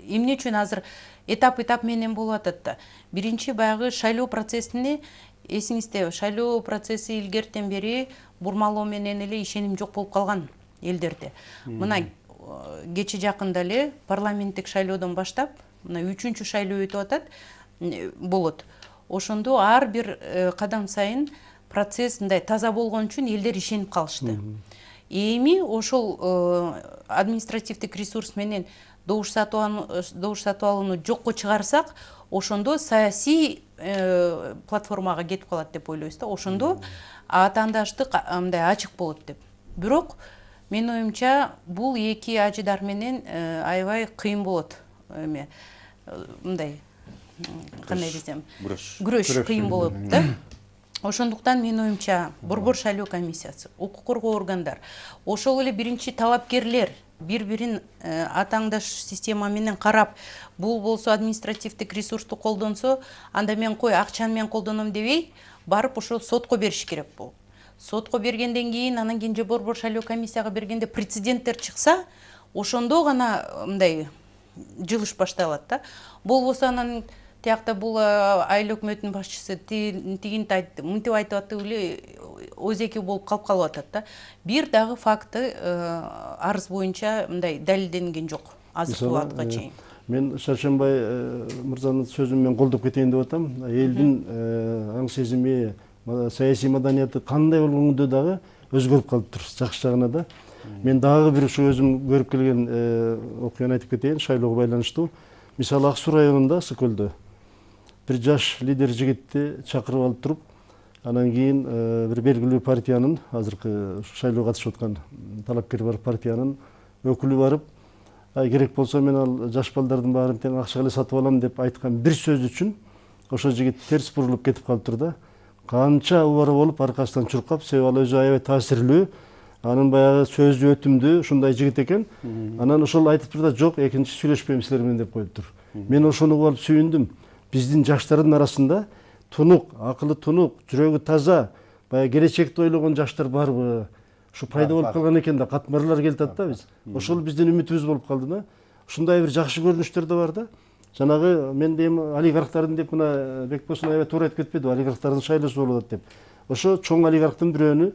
эмне үчүн азыр этап менен болуп атат да. Биринчи баягы шайлоо процессине эсиңизде, шайлоо процесси илгертен бери бурмалоо менен эле ишеним жок болуп калган элдерде. Мына кече жакында эле парламенттик шайлоодон баштап мына 3-чү шайлоо өтүп атат, болот. Ошондо ар бир кадам сайын процесс мындай таза болгон үчүн элдер ишенип калышты. Эми ошол административдик ресурс менен добуш сатып алууну жокко чыгарсак, ошондо саясий платформага кетип калат деп ойлойбуз да. Ошондо атаандаштык мындай ачык болот деп. Бирок менин оюмча бул эки ажыдар менен аябай кыйын болот. Эме мындай кандай десем, күрөш кыйын болот да. Ошондуктан менин оюмча Борбор шайлоо комиссиясы, укук коргоо органдар, ошол эле биринчи талапкерлер бири-бирин атааңдаш система менен карап, бул болсо административдик ресурсту колдонсо, анда мен кой акчаны мен колдоном дебей, барып ошол сотко бериш керек болот. Сотко бергенден кийин, анан кийин же Борбор шайлоо комиссияга бергенде прецеденттер чыкса, ошондо гана мындай жылыш башталат да. Болбосо анан тиякта бул айыл өкмөтүнүн башчысы тигинти айтты, мынтип айтып атты эле өзеки болуп калып атат да. Бир дагы факты арыз боюнча мындай далилденген жок азыркы убакытка чейин. Мен Шаршенбай мырзанын сөзүн мен колдоп кетейин деп атам. Элдин аң сезими, саясий маданияты кандай болгондо дагы өзгөрүп калыптыр жакшы жагына да. Мен дагы бир ушу өзүм көрүп келген окуяны айтып кетейин, шайлоого байланыштуу. Мисалы Ак Суу районунда, Сыкөлдө бир жаш лидер жигитти чакырып алып туруп, анан кийин бир белгилүү партиянын, азыркы шайлоого катышып аткан талапкер бар партиянын өкүлү барып, керек болсо мен ал жаш балдардын баарын тең акчага эле сатып алам деп айткан бир сөз үчүн ошол жигит терс бурулуп кетип калыптыр да. Канча убара болуп аркасынан чуркап, себеби ал өзү аябай таасирлүү, анын баягы сөзү өтүмдүү ушундай жигит экен. Анан ошол айтыптыр да, жок, экинчи сүйлөшпөйм силер менен деп коюптур. Мен ошону угуп алып сүйүндүм. Биздин жаштардын арасында тунук, акылы тунук, жүрөгү таза, баягы келечекти ойлогон жаштар барбы? Ушу пайда болуп калган экен да, катмарлар келип атат да биз. Ошол биздин үмүтүбүз болуп калды да. Ушундай бир жакшы көрүнүштөр да бар да. Жанагы мен дейм олигархтардын деп мына Бекбосын аябай туура айтып кетпеди, олигархтардын шайлоосу болуп атат деп. Ошо чоң олигархтын бирөөнү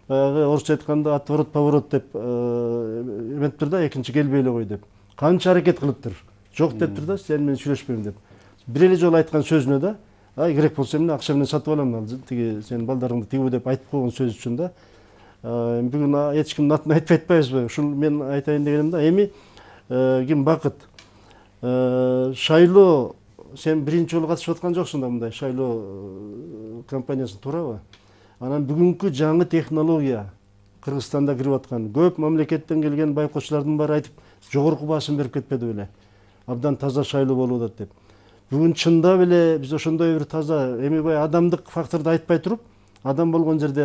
баягы орусча айтканда отворот поворот деп эметиптир да, экинчи келбей эле кой деп. Канча аракет кылыптыр. Жок дептир да, сен менен сүйлөшпөйм деп. Бир эле жолу айткан сөзүнө да, керек болсо эмне акча менен сатып алам, тиги сенин балдарыңды тигүү деп айтып койгон сөз үчүн да. Бүгүн эч кимдин атын айтпай атпайбызбы? Ушул мен айтайын дегеним да, эми ким Бакыт шайлоо сен биринчи жолу катышып аткан жоксуң да мындай шайлоо компаниясына, туурабы? Анан бүгүнкү жаңы технология Кыргызстанда кирип аткан, көп мамлекеттен келген байкоочулардын баары айтып, жогорку баасын берип кетпеди беле? Абдан таза шайлоо болуп атат деп. Бүгүн чындап эле биз ошондой бир таза, эми баягы адамдык факторду айтпай туруп, адам болгон жерде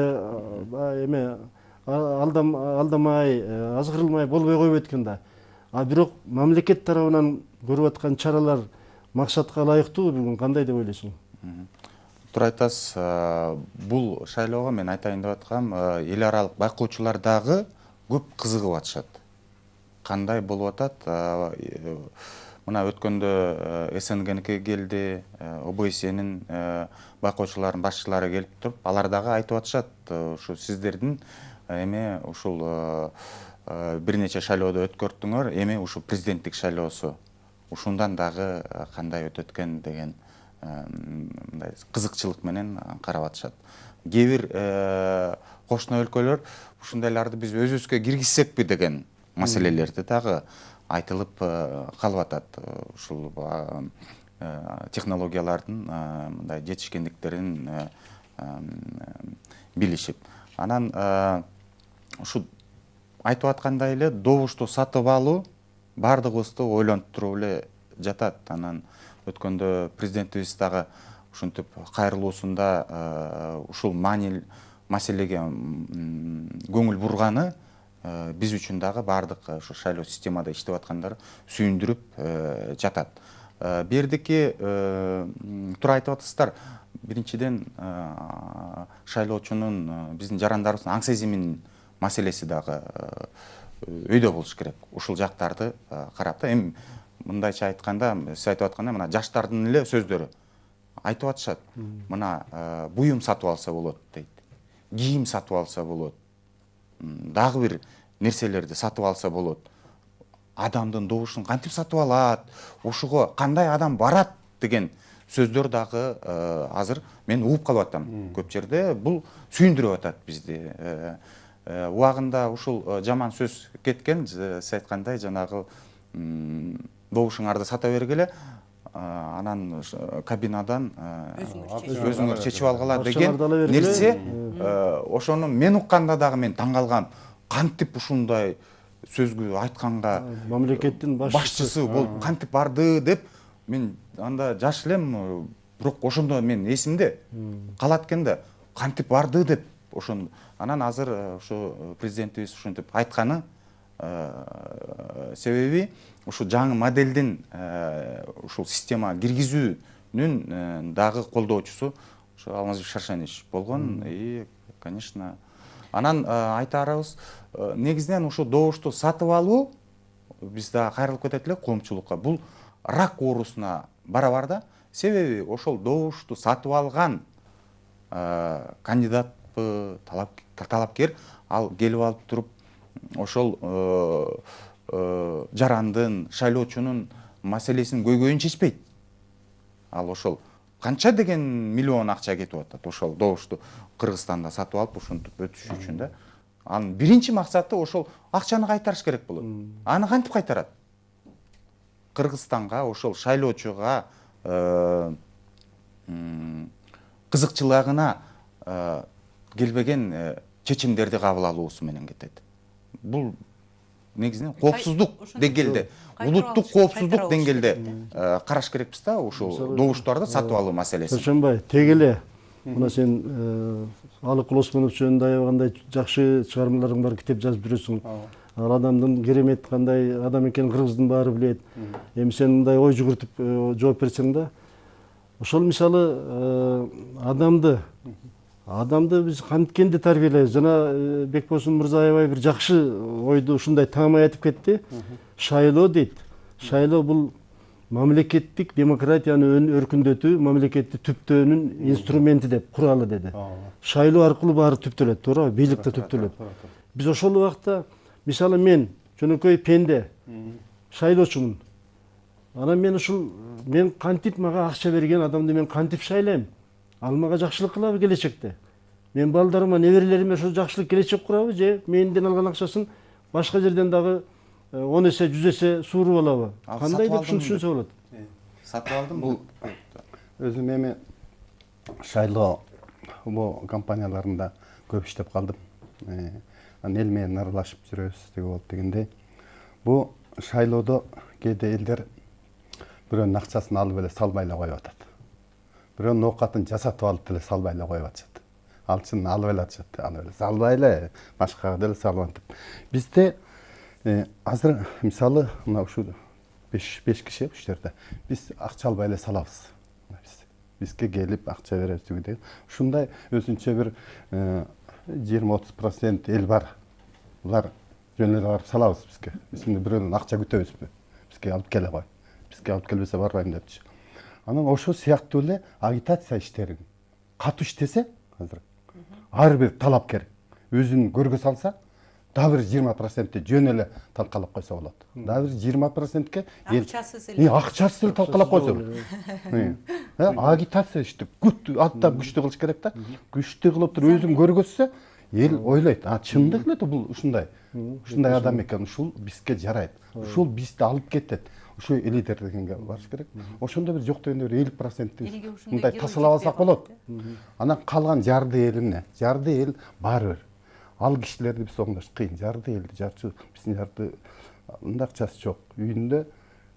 эме алдамай, азгырылмай болбой койбойт экен да. Бирок мамлекет тарабынан көрүп аткан чаралар максатка ылайыктуу бүгүн кандай деп ойлойсуң? Туура айтасыз. Бул шайлоого мен айтайын деп аткам, эл аралык байкоочулар дагы көп кызыгып атышат. Кандай болуп атат? Мына өткөндө СНГники келди, ОБСЕнин байкоочуларынын башчылары келип туруп, алар дагы айтып атышат, ушу сиздердин эми ушул бир нече шайлоодо өткөрттүңөр, эми ушу президенттик шайлоосу ушундан дагы кандай өтөт экен деген мындай кызыкчылык менен карап атышат. Кээ бир кошуна өлкөлөр ушундайларды биз өзүбүзгө киргизсекпи деген маселелерди дагы айтылып калып атат. Ушул технологиялардын мындай жетишкендиктерин билишип. Анан ушу айтып аткандай эле добушту сатып алуу бардыгыбызды ойлонуп туруп эле жатат. Анан өткөндө президентибиз дагы ушинтип кайрылуусунда ушул маселеге көңүл бурганы биз үчүн дагы баардык ошо шайлоо системада иштеп аткандар сүйүндүрүп жатат. Бердики туура айтып атасыздар. Биринчиден шайлоочунун биздин жарандарыбыздын аң сезиминин маселеси дагы өйдө болуш керек. Ушул жактарды карап да, эми мындайча айтканда, сиз айтып аткандай, мына жаштардын эле сөздөрү айтып атышат. Мына буюм сатып алса болот дейт. Кийим сатып алса болот. Дагы бир нерселерди сатып алса болот. Адамдын добушун кантип сатып алат, ошого кандай адам барат деген сөздөр дагы азыр мен угуп калып атам. Көп жерде бул сүйүндүрүп атат бизди. Убагында ушул жаман сөз кеткен, сиз айткандай жанагы добушуңарды сата бергиле, анан кабинадан өзүңөр чечип алгыла деген нерсе, ошону мен укканда дагы мен таң калгам. Кантип ушундай сөзгө айтканга мамлекеттин башчысы болуп кантип барды деп мен анда жаш элем, бирок ошондо мен эсимде калат экен да, кантип барды деп ошондо. Анан азыр ошо президентибиз ушинтип айтканы себеби ушу жаңы моделдин ушул система киргизүүнүн дагы колдоочусу ошо Алмазбек Шаршенович болгон. И, конечно, анан айтарыбыз, негизинен ушу добушту сатып алуу биз дагы кайрылып кетет элек коомчулукка. Бул рак оорусуна барабар да. Себеби ошол добушту сатып алган кандидатпы, талапкер ал келип алып туруп ошол жарандын, шайлоочунун маселесинин көйгөйүн чечпейт. Ал ошол канча деген миллион акча кетип атат ошол добушту Кыргызстанда сатып алып ушинтип өтүш үчүн да. Анын биринчи максаты ошол акчаны кайтарыш керек болот. Аны кантип кайтарат? Кыргызстанга ошол шайлоочуга кызыкчылыгына келбеген чечимдерди кабыл алуусу менен кетет. Бул негизинен коопсуздук деңгээлде, улуттук коопсуздук деңгээлде караш керекпиз да ушул добуштарды сатып алуу маселесин. Сарчанбай, тегеле мына сен Алык Лосмонов жөнүндө аябагандай жакшы чыгармаларың бар, китеп жазып жүрөсүң. Ал адамдын керемет кандай адам экенин Кыргыздын баары билет. Эми сен мындай ой жүгүртүп жооп берсең да, ошол мисалы адамды биз канткенди тарбиялайбыз. Жана Бекбосун мырза аябай бир жакшы ойду ушундай таамай айтып кетти. Шайлоо дейт. Шайлоо бул мамлекеттик демократияны өркүндөтүү, мамлекетти түптөөнүн инструменти деп, куралы деди. Шайлоо аркылуу баары түптөлөт, туура, бийлик да түптөлөт. Биз ошол убакта, мисалы мен жөнөкөй пенде, шайлоочумун. Анан мен кантип мага акча берген адамды мен кантип шайлайм? Ал мага жакшылык кылабы келечекте? Мен балдарыма, неберелериме ошо жакшылык келечек курабы же менден алган акчасын башка жерден дагы 10 эсе, 100 эсе suurуп алабы? Кандай деп түшүнсө болот? Сатып алдым бул. Өзүм эми шайлоо компанияларында көп иштеп калдым. Эл менен аралашып жүрөбүз деген болуп дегендей. Бул шайлоодо кээде элдер бирөөнүн акчасын алып эле салбай эле коюп атат. Бирөөнүн оокатын жасатып алып эле салбай эле коюп атышат. Ал чын алып эле атышат. Алып эле салбай эле башкага деле салып атып. Бизде азыр мисалы мына ушу 5 киши ушул жерде биз акча албай эле салабыз. Бизге келип акча беребиз деген. Ушундай өзүнчө бир 20-30% эл бар. Булар жөн эле барып салабыз бизге. Биз бирөөнүн акча күтөбүзбү? Бизге алып келе кой. Бизге алып келбесе барбайм депчи. Анан ошол сыяктуу эле агитация иштерин катуу иштесе, азыр ар бир талапкер өзүн көргө салса, дагы бир 20% жөн эле талкалап койсо болот. Дагы бир 20%ке акчасыз эле талкалап койсо болот. Агитация иштеп, аттап күчтүү кылыш керек да. Күчтүү кылып туруп өзүн көргөзсө, эл ойлойт. Чындык эле бул ушундай адам экен, ушул бизге жарайт. Ушул бизди алып кетет. Ошо лидер дегенге барыш керек. Ошондо бир жок дегенде 50% мындай тасалап алсак болот. Анан калган жарды элине, жарды эл баары бир. Ал кишилерди биз оңдош кыйын. Жарды элди жарчу, биздин жарды мындай акчасы жок. Үйүндө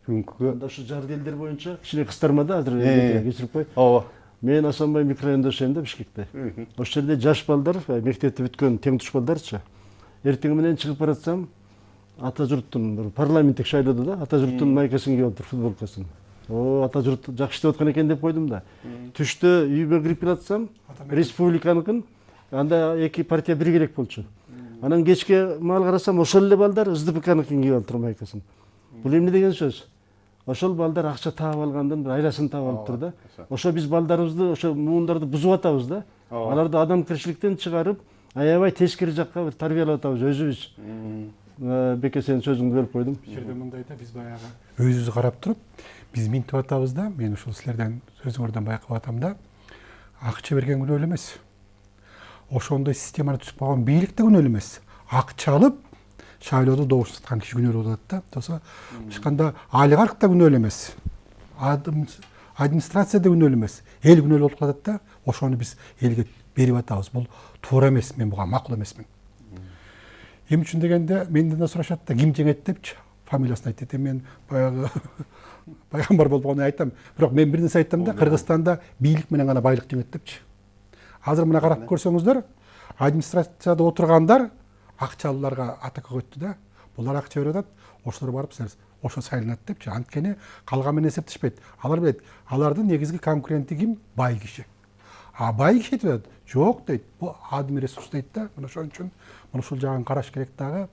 бүгүнкүгө ошо жарды элдер боюнча кичине кыстырмада азыр кечирип кой. Ооба. Мен Асанбай микрорайонунда жашайм да, Бишкекте. Ошол жерде жаш балдар, мектепти бүткөн тең туш балдарчы. Эртең менен чыгып баратсам, ата журттун парламенттик шайлоодо да ата журттун майкасын кийип алыптыр, футболкасын. Ата журт жакшы иштеп аткан экен деп койдум да. Түштө үйүмө кирип келатсам, республиканыкын анда эки партия биргелек болчу. Анан кечке маал карасам, ошол эле балдар СДПКныкын кийип алыптыр майкасын. Бул эмне деген сөз? Ошол балдар акча таап алгандан бир айласын таап алыптыр да. Ошо биз балдарыбызды, ошо муундарды бузуп атабыз да. Аларды адамкерчиликтен чыгарып, аябай тескери жакка бир тарбиялап атабыз өзүбүз. Беке, сенин сөзүңдү бөлүп койдум. Бул жерде мындай да, биз баягы өзүбүз карап туруп, биз минтип атабыз да. Мен ушул силерден сөзүңөрдөн байкап атам да. Акча берген күнөө эле эмес. Ошондой системаны түзүп койгон бийлик да күнөө эле эмес. Акча алып шайлоодо добуш саткан киши күнөөлүү болот да. Тоса ушканда олигарх да күнөөлүү эмес. Администрация да күнөөлүү эмес. Эл күнөөлүү болуп калат да. Ошону биз элге берип атабыз. Бул туура эмес, мен буга макул эмесмин. Эми үчүн дегенде менден да сурашат да, ким жеңет депчи, фамилиясын айтат. Мен баягы пайгамбар болгону айтам. Бирок мен бир нерсе айтам да, Кыргызстанда бийлик менен гана байлык жеңет депчи. Азыр мына карап көрсөңүздөр, администрацияда отургандар акчалууларга атакка өттү да. Булар акча берип атат, ошолор барып ошо сайланат депчи. Анткени калган менен эсептешпейт. Алар билет, алардын негизги конкуренти ким? Бай киши. А бай киши айтат, жок дейт, бул адми ресурс дейт да. Мына ошон үчүн ушул жагын караш керек дагы.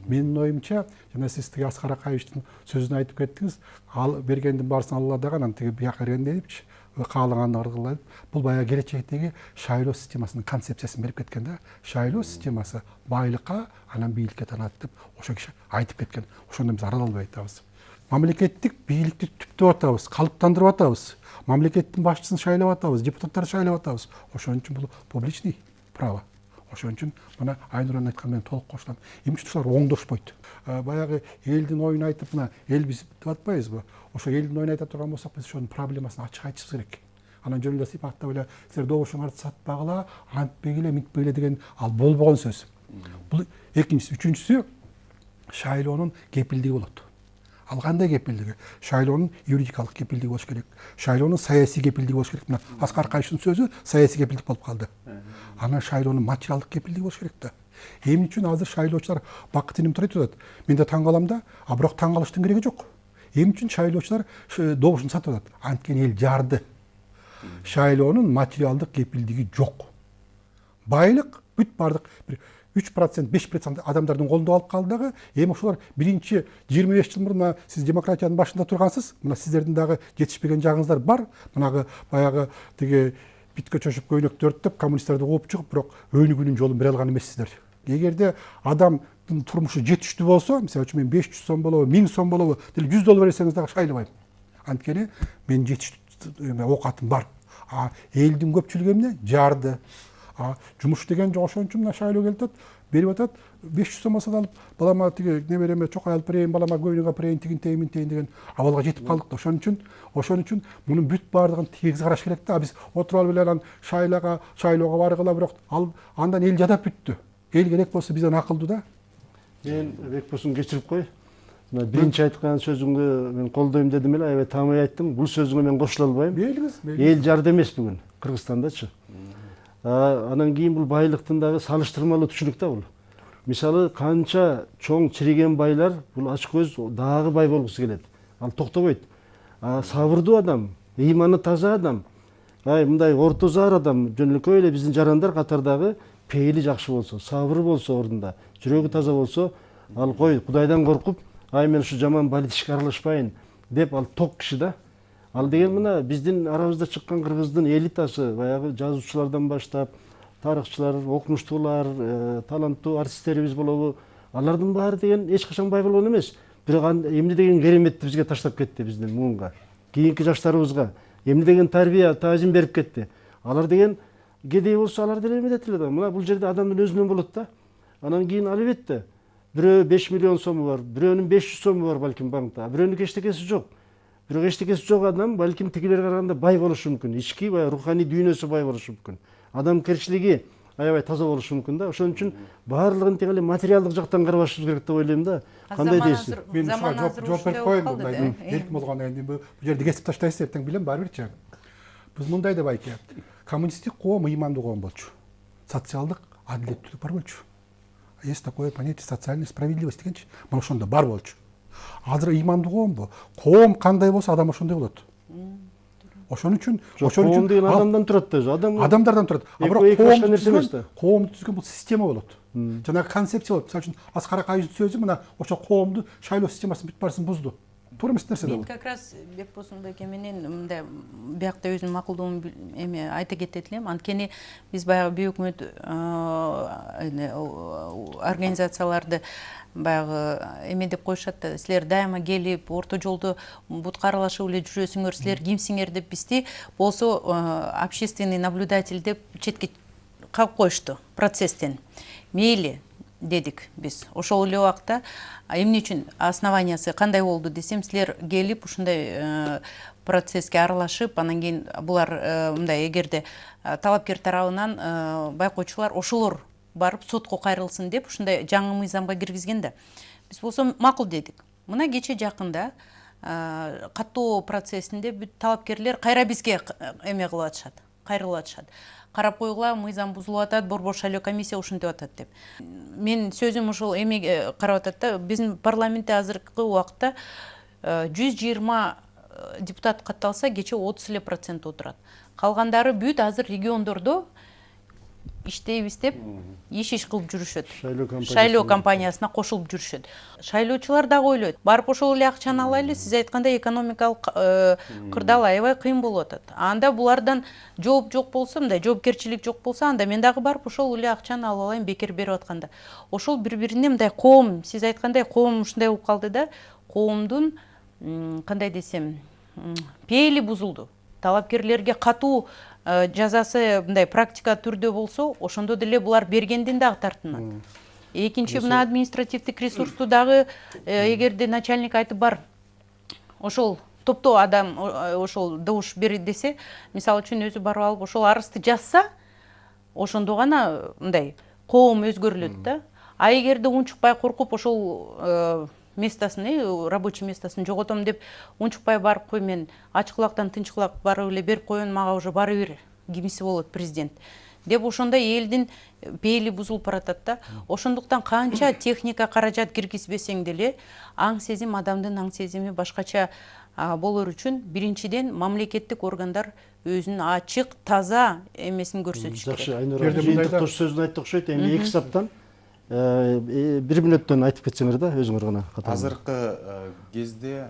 Менин оюмча, жана сиз тиги Аскар Акаевичтин сөзүн айтып кеттиңиз, ал бергендин баарысын Алла дагы, анан тиги бияка берген депчи, каалаганын ыргылайт. Бул баягы келечектеги шайлоо системасынын концепциясын берип кеткен да. Шайлоо системасы байлыкка, анан бийликке танат деп ошо киши айтып кеткен. Ошондон биз арал албай атабыз. Мамлекеттик бийликти түптөп атабыз, калыптандырып атабыз. Мамлекеттин башчысын шайлап атабыз, депутаттарды шайлап атабыз. Ошон үчүн бул публичный право. Ошон үчүн мына Айнуранын айтканы менен толук кошулам. Эмне үчүн ушулар оңдошпойт? Баягы элдин оюн айтып, мына эл биз деп атпайбызбы? Ошо элдин оюн айта турган болсок, биз ошонун проблемасын ачык айтышыбыз керек. Анан жөн эле сыйпаттап эле силер добушуңарды сатпагыла, антпегиле, митпегиле деген ал болбогон сөз. Бул экинчиси, үчүнчүсү шайлоонун кепилдиги болот. Ал кандай кепилдиги? Шайлоонун юридикалык кепилдиги болуш керек. Шайлоонун саясий кепилдиги болуш керек. Мына Аскар Акаевичтин сөзү саясий кепилдик болуп калды. Анан шайлоонун материалдык кепилдиги болуш керек да. Эмне үчүн азыр шайлоочулар бакыт иним турат атат? Мен да таң калам да, а бирок таң калыштын кереги жок. Эмне үчүн шайлоочулар добушун сатып атат? Анткени эл жарды. Шайлоонун материалдык кепилдиги жок. Байлык бүт бардык 3%, 5% адамдардын колунда калып калды дагы. Эми ошолор биринчи 25 жыл мурун сиз демократиянын башында тургансыз. Мына сиздердин дагы жетишпеген жагыңыздар бар. Мынагы баягы тиги битке чөшүп көйнөктөрдү деп коммунисттерди кууп чыгып, бирок өөнүгүнүн жолун бере алган эмессиздер. Эгерде адамдын турмушу жетиштүү болсо, мисалы үчүн мен 500 сом болобу, 1000 сом болобу, деле 100 доллар берсеңиз дагы шайлабайм. Анткени мен жетиштүү оокатым бар. А элдин көпчүлүгү эмне? Жарды. Жумуш деген жок, ошон үчүн мына шайлоо келип берип атат. 500 сом алса алып, балама тиги небереме чокой алып берейин, балама көйнөгө апарайын, тигин деген абалга жетип калдык да. Ошон үчүн мунун бүт баардыгын тегиз караш керек да. Биз отуруп алып эле анан шайлоого баргыла, бирок ал андан эл жадап бүттү. Эл керек болсо бизден акылдуу да. Мен Бекбосун кечирип кой. Мына биринчи айткан сөзүңдү мен колдойм дедим эле, аябай таамай айттым. Бул сөзүңө мен кошула албайм. Эл жарды эмес бүгүн Кыргызстандачы. Анан кийин бул байлыктын дагы салыштырмалуу түшүнүк да бул. Мисалы канча чоң чириген байлар бул ач көз дагы бай болгусу келет. Ал токтобойт. Сабырдуу адам, ыйманы таза адам, мындай орто заар адам, жөнөкөй эле биздин жарандар катардагы пейили жакшы болсо, сабыры болсо ордунда, жүрөгү таза болсо, ал кой Кудайдан коркуп, мен ушу жаман бал ишке аралашпайын деп ал ток киши да. Ал деген мына биздин арабызда чыккан кыргыздын элитасы, баягы жазуучулардан баштап, тарыхчылар, окумуштуулар, таланттуу артисттерибиз болобу, алардын баары деген эч качан бай болгон эмес. Бирок эмне деген кереметти бизге таштап кетти биздин муунга, кийинки жаштарыбызга. Эмне деген тарбия, таазим берип кетти. Алар деген кедей болсо алар деле эмедет эле да. Мына бул жерде адамдын өзүнөн болот да. Анан кийин албетте бирөө 5 миллион сому бар, бирөөнүн 500 сому бар балким банкта, бирөөнүн эчтекеси жок. Бирок эчтекеси жок адам балким тигилерге караганда бай болушу мүмкүн. Ички бай, руханий дүйнөсү бай болушу мүмкүн. Адамкерчилиги аябай таза болушу мүмкүн да. Ошон үчүн баардыгын тең эле материалдык жактан карабашыбыз керек деп ойлойм да. Кандай дейсиз? Мен жооп берип коеюн мындай. Эркин болгондон кийин бул жерди кесип таштайсыз, эртең билем баары бир чак. Біз мындай деп айтайық. Коммунистик коом ыймандуу коом болчу. Социалдык адилеттүүлүк бар болчу. Есть такое понятие социальная справедливость дегенчи. Мына ошондо бар болчу. Азыр ыймандуу коомбу? Коом кандай болсо адам ошондой болот. Ошон үчүн коом деген адамдан турат да, адамдардан турат. Бирок башка нерсе эмес да. Коомду түзгөн бул система болот. Жанагы концепция болот. Мисалы үчүн Аскар Акаевдин сөзү мына ошо коомду шайлоо системасын бүт баарысын бузду. Туура эмес нерсе да Мен бул. как раз Бекбосун байке менен мындай биякта өзүмдүн макулдугумду эме айта кетет элем. Анткени биз баягы бейөкмөт организацияларды баягы эме деп коюшат да, силер дайыма келип орто жолдо бут каралашып эле жүрөсүңөр, силер кимсиңер деп бизди болсо общественный наблюдатель деп четке кагып коюшту процесстен. Мейли дедик биз. Ошол эле убакта эмне үчүн основаниясы кандай болду десем, силер келип ушундай процесске аралашып, анан кийин булар мындай эгерде талапкер тарабынан байкоочулар ошолор барып сотко кайрылсын деп ушундай жаңы мыйзамга киргизген да. Биз болсо макул дедик. Мына кече жакында каттоо процессинде бүт талапкерлер кайра бизге эме кылып атышат, кайрылып атышат. Карап койгула, мыйзам бузулуп атат, борбор шайлоо комиссия ушинтип атат деп. Мен сөзүм ошол эмеге карап атат да, биздин парламентте азыркы убакытта 120 депутат катталса, кече 30% отурат. Калгандары бүт азыр региондордо иштейбиз деп иш кылып жүрүшөт. Шайлоо компаниясына кошулуп жүрүшөт. Шайлоочулар дагы ойлойт. Барып ошол эле акчаны алайлы, сиз айткандай экономикалык кырдаал аябай кыйын болуп атат. Анда булардан жооп жок болсо, мындай жоопкерчилик жок болсо, анда мен дагы барып ошол эле акчаны алып алайын, бекер берип атканда. Ошол бири-бирине мындай коом, сиз айткандай коом ушундай болуп калды да, коомдун кандай десем, пейили бузулду. Талапкерлерге катуу жазасы мындай практика түрдө болсо, ошондо деле булар бергенден дагы тартынат. Экинчи мына административдик ресурсту дагы эгерде начальник айтып бар, ошол топтоо адам ошол добуш бери десе, мисалы үчүн өзү барып алып ошол арызды жазса, ошондо гана мындай коом өзгөрүлөт да. А эгерде унчукпай коркуп ошол местасын, рабочий местасын жоготом деп унчукпай барып кой, мен ачкылактан тынчкылак барып эле берип коеюн, мага уже бара бер, кимиси болот президент деп ошондой элдин пейили бузулуп баратат да. Ошондуктан канча техника каражат киргизбесең деле, аң сезим, адамдын аң сезими башкача болор үчүн биринчиден мамлекеттик органдар өзүнүн ачык, таза эмесин көрсөтүш керек. Жакшы, Айнура жыйынтыктоо сөзүн айтты окшойт. Эми 2 сааттан 1 мүнөттөн айтып кетсеңер да, өзүңөр гана катары. Азыркы кезде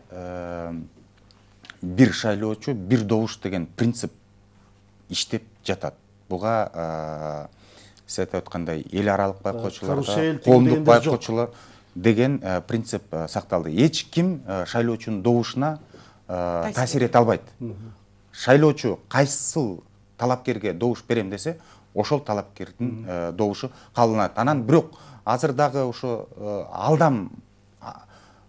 бир шайлоочу, бир добуш деген принцип иштеп жатат. Буга сиз айтып аткандай эл аралык байкоочуларда, коомдук байкоочулар деген принцип сакталды. Эч ким шайлоочунун добушуна таасир эте албайт. Шайлоочу кайсыл талапкерге добуш берем десе, ошол талапкердин добушу кабыл алынат. Анан бирок азыр дагы ошо алдам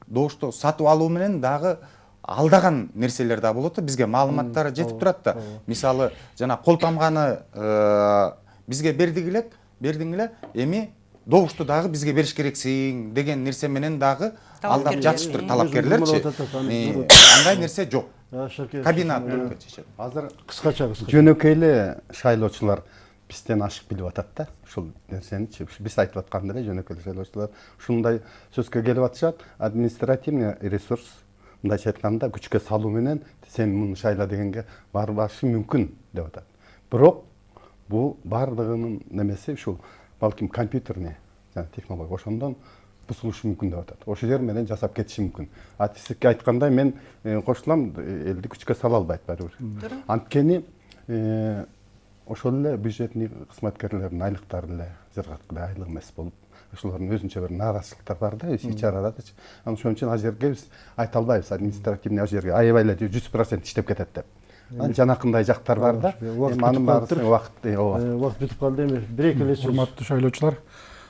добушту сатып алуу менен дагы алдаган нерселер да болот. Бизге маалыматтар жетип турат да. Мисалы, жана кол тамганы бизге бердиң эле, эми добушту дагы бизге бериш керексиң деген нерсе менен дагы алдап жатыштыр талапкерлерчи. Андай нерсе жок. Кабинат чечет. Азыр кыскача жөнөкөй эле шайлоочулар бизден ашык билип атат да. Ушул нерсеничи биз айтып атканда эле жөнөкөй шайлоочулар ушундай сөзгө келип атышат. Административный ресурс, мындайча айтканда, күчкө салуу менен сен муну шайла дегенге барбашы мүмкүн деп атат. Бирок бул бардыгынын немеси ушул балким компьютерный технология ошондон бузулушу мүмкүн деп атат. Ошол жер менен жасап кетиши мүмкүн. Атисикке айткандай мен кошулам, элди күчкө сала албайт баары бир. Анткени ошол эле бюджетный кызматкерлердин айлыктары эле зыргаткыдай айлык эмес болуп, ошолордун өзүнчө бир нааразычылыктар бар да, ич арадачы. Анан ошон үчүн ал жерге биз айта албайбыз, административный ал жерге аябай эле 100% иштеп кетет деп. Жанакындай жактар бар да. Анын баарысын убакыт бүтүп калды. Эми бир-эки эле сөз. Урматтуу шайлоочулар,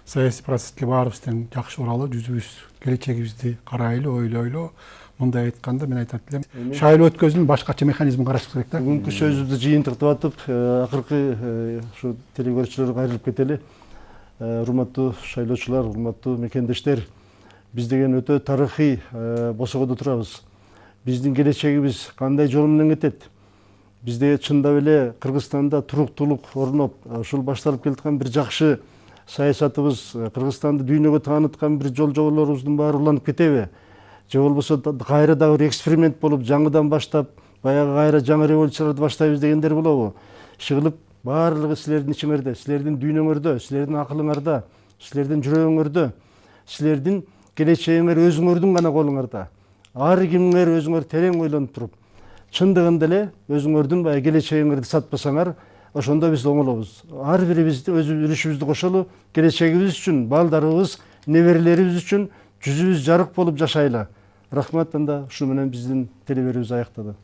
саясий процесске баарыбыздын жакшы уралы, жүзүбүз келечегибизди карайлы, ойлойлу. Мындай айтканда мен айтат элем, шайлоо өткөзүүнүн башкача механизмин карашыбыз керек да. Бүгүнкү сөзүбүздү жыйынтыктап атып, акыркы ушу телекөрүүчүлөргө кайрылып кетели. Урматтуу шайлоочулар, урматтуу мекендештер, биз деген өтө тарыхый босогодо турабыз. Биздин келечегибиз кандай жол менен кетет? бизде чындап эле Кыргызстанда туруктуулук орноп, ушул башталып келаткан бир жакшы саясатыбыз, Кыргызстанды дүйнөгө тааныткан бир жол жоболорубуздун баары уланып кетеби? Же болбосо кайра дагы бир эксперимент болуп, жаңыдан баштап, баягы кайра жаңы революцияларды баштайбыз дегендер болобу? Иши баарлыгы силердин ичиңерде, силердин дүйнөңөрдө, силердин акылыңарда, силердин жүрөгүңөрдө, силердин келечегиңер өзүңөрдүн гана колуңарда. Ар кимиңер өзүңөр терең ойлонуп туруп, чындыгында эле өзүңөрдүн баягы келечегиңерди сатпасаңар, ошондо биз оңолобуз. Ар бирибиз өз үлүшүбүздү кошолу, келечегибиз үчүн, балдарыбыз, неберелерибиз үчүн жүзүбүз жарык болуп жашайлы. Рахмат, анда ушу менен биздин телеберүүбүз аяктады.